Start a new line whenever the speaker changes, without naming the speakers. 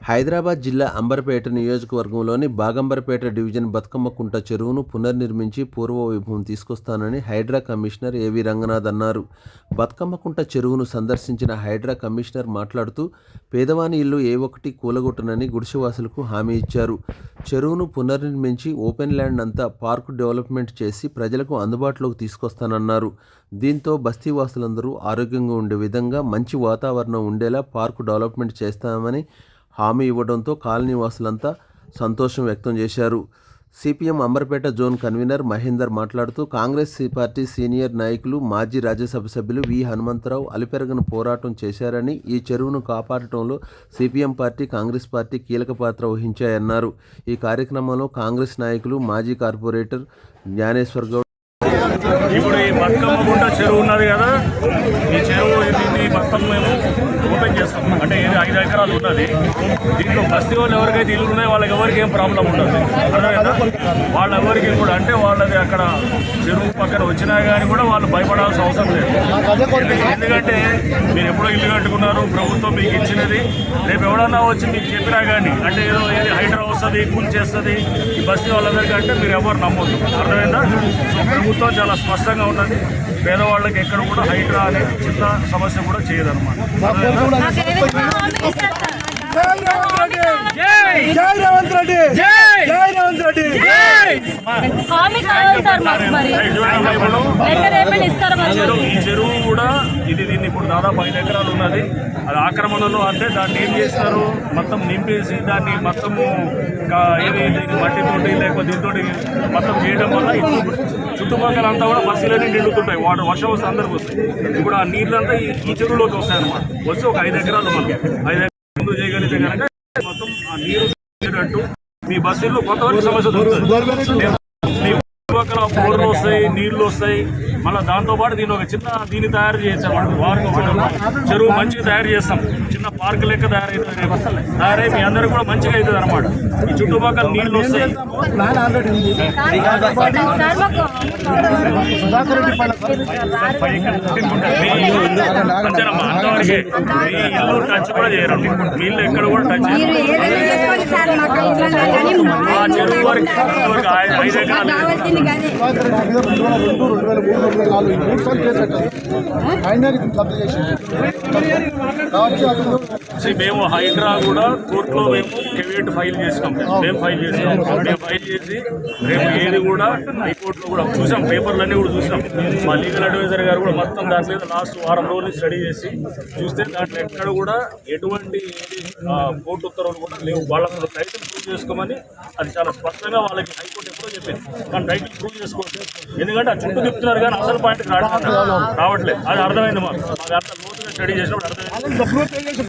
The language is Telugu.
హైదరాబాద్ జిల్లా అంబర్పేట నియోజకవర్గంలోని బాగంబర్పేట డివిజన్ బతుకమ్మ కుంట చెరువును పునర్నిర్మించి పూర్వ వైభవం తీసుకొస్తానని హైడ్రా కమిషనర్ ఏవి రంగనాథ్ అన్నారు. బతుకమ్మ కుంట చెరువును సందర్శించిన హైడ్రా కమిషనర్ మాట్లాడుతూ పేదవాని ఇల్లు ఏ ఒక్కటి కూలగొట్టనని గుడిసెవాసులకు హామీ ఇచ్చారు. చెరువును పునర్నిర్మించి ఓపెన్ ల్యాండ్ అంతా పార్కు డెవలప్మెంట్ చేసి ప్రజలకు అందుబాటులోకి తీసుకొస్తానన్నారు. దీంతో బస్తీవాసులందరూ ఆరోగ్యంగా ఉండే విధంగా మంచి వాతావరణం ఉండేలా పార్కు డెవలప్మెంట్ చేస్తామని హామీ ఇవ్వడంతో కాలనీ వాసులంతా సంతోషం వ్యక్తం చేశారు. CPM Amberpet zone convener Mahender మాట్లాడుతూ కాంగ్రెస్ పార్టీ సీనియర్ నాయకులు మాజీ రాజ్యసభ సభ్యులు వి హనుమంతరావు అలుపెరగని పోరాటం చేశారని, ఈ చెరువును కాపాడటంలో సిపిఎం పార్టీ, కాంగ్రెస్ పార్టీ కీలక పాత్ర వహించాయన్నారు. ఈ కార్యక్రమంలో కాంగ్రెస్ నాయకులు మాజీ కార్పొరేటర్ జ్ఞానేశ్వర్ గౌడ్.
ఇప్పుడు ఈ బతుకమ్మ కుంట చెరువు ఉన్నది కదా, ఈ చెరువు దీన్ని మొత్తం మేము ఓపెన్ చేస్తాం. అంటే 5 ఎకరాలు ఉన్నది. దీంట్లో బస్తీ వాళ్ళు ఎవరికైతే ఇల్లు ఉన్నాయో వాళ్ళకి ఎవరికి ఏం ప్రాబ్లం ఉండదు. అర్థమైనా? వాళ్ళ ఎవరికి కూడా అంటే వాళ్ళది అక్కడ చెరువు పక్కన వచ్చినా కానీ కూడా వాళ్ళు భయపడాల్సిన అవసరం లేదు. ఎందుకంటే మీరు ఎప్పుడో ఇల్లు కట్టుకున్నారు, ప్రభుత్వం మీకు ఇచ్చినది. రేపు ఎవడన్నా వచ్చి మీకు చెప్పినా కానీ అంటే ఏదో హైడ్రా వస్తుంది, కూల్చేస్తుంది ఈ బస్తీ వాళ్ళందరికీ అంటే మీరు ఎవరు నమ్మొద్దు. అర్థమైందా? సో ప్రభుత్వం చాలా స్పష్టంగా ఉన్నది. పేదవాళ్ళకి ఎక్కడ కూడా హైడ్రా అనే చిన్న సమస్య కూడా చేయదన్నమాట. ఈ చెరువు కూడా దీన్ని ఇప్పుడు దాదాపు 5 ఎకరాలు ఉన్నది. అది ఆక్రమణలో అంటే దాన్ని ఏం చేస్తారు, మొత్తం నింపేసి దాన్ని మొత్తము మట్టితోటి లేకపోతే దీంతో మొత్తం చేయడం వల్ల చుట్టుపక్కల అంతా కూడా మసీలన్నీ నిండుతుంటాయి. వాటర్ వర్షం వస్తే అందరికి వస్తాయి. ఇప్పుడు ఆ నీళ్ళంతా ఈ చెరువులోకి వస్తాయి అన్నమాట. వచ్చి ఒక 5 ఎకరాలు మనకి 5 ఎకరాలు చేయగలిగితే కనుక మొత్తం ఆ నీరు వచ్చేటట్టు మీ బస్సుల్లో కొంతవరకు సమస్య దొరుకుతుంది. చుట్టుపక్కల బోర్లు వస్తాయి, నీళ్లు వస్తాయి. మళ్ళీ దాంతోపాటు దీన్ని తయారు చేయొచ్చు అన్నమాట. పార్క్ ఒకటి చెరువు మంచిగా తయారు చేస్తాం. చిన్న పార్క్ లెక్క తయారై మీ అందరూ కూడా మంచిగా అవుతుంది అనమాట. ఈ చుట్టుపక్కల నీళ్లు వస్తాయి. అంతేనమ్మా, అంతవరకే. మీ ఇల్లు టచ్ కూడా చేయరండి. నీళ్ళు ఎక్కడ కూడా టచ్ చేయరు. ఆ చెరువు వరకు 5 ఎకరాలు మేము హైడ్రా కూడా కోర్టులో మేము కెవియట్ ఫైల్ చేసినాం. మేము ఫైల్ చేసి రేపు ఏది కూడా హైకోర్టులో కూడా చూసాం. పేపర్లన్నీ కూడా చూసాం. మా లీగల్ అడ్వైజర్ గారు కూడా మొత్తం దాని మీద లాస్ట్ వారం రోజులు స్టడీ చేసి చూస్తే దాంట్లో ఎక్కడ కూడా ఎటువంటి కోర్టు ఉత్తర్వులు కూడా లేవు. వాళ్ళకు టైటిల్ ప్రూవ్ చేసుకోమని అది చాలా స్పష్టంగా వాళ్ళకి హైకోర్టు ఎప్పుడో చెప్పింది. కానీ టైటిల్ ప్రూవ్ చేసుకోవచ్చు. ఎందుకంటే ఆ చుట్టూ తిప్పుతున్నారు కానీ అసలు పాయింట్కి రావట్లేదు. అది అర్థమైంది. మాకు అంత లోతుగా స్టడీ చేసినప్పుడు అర్థమైంది.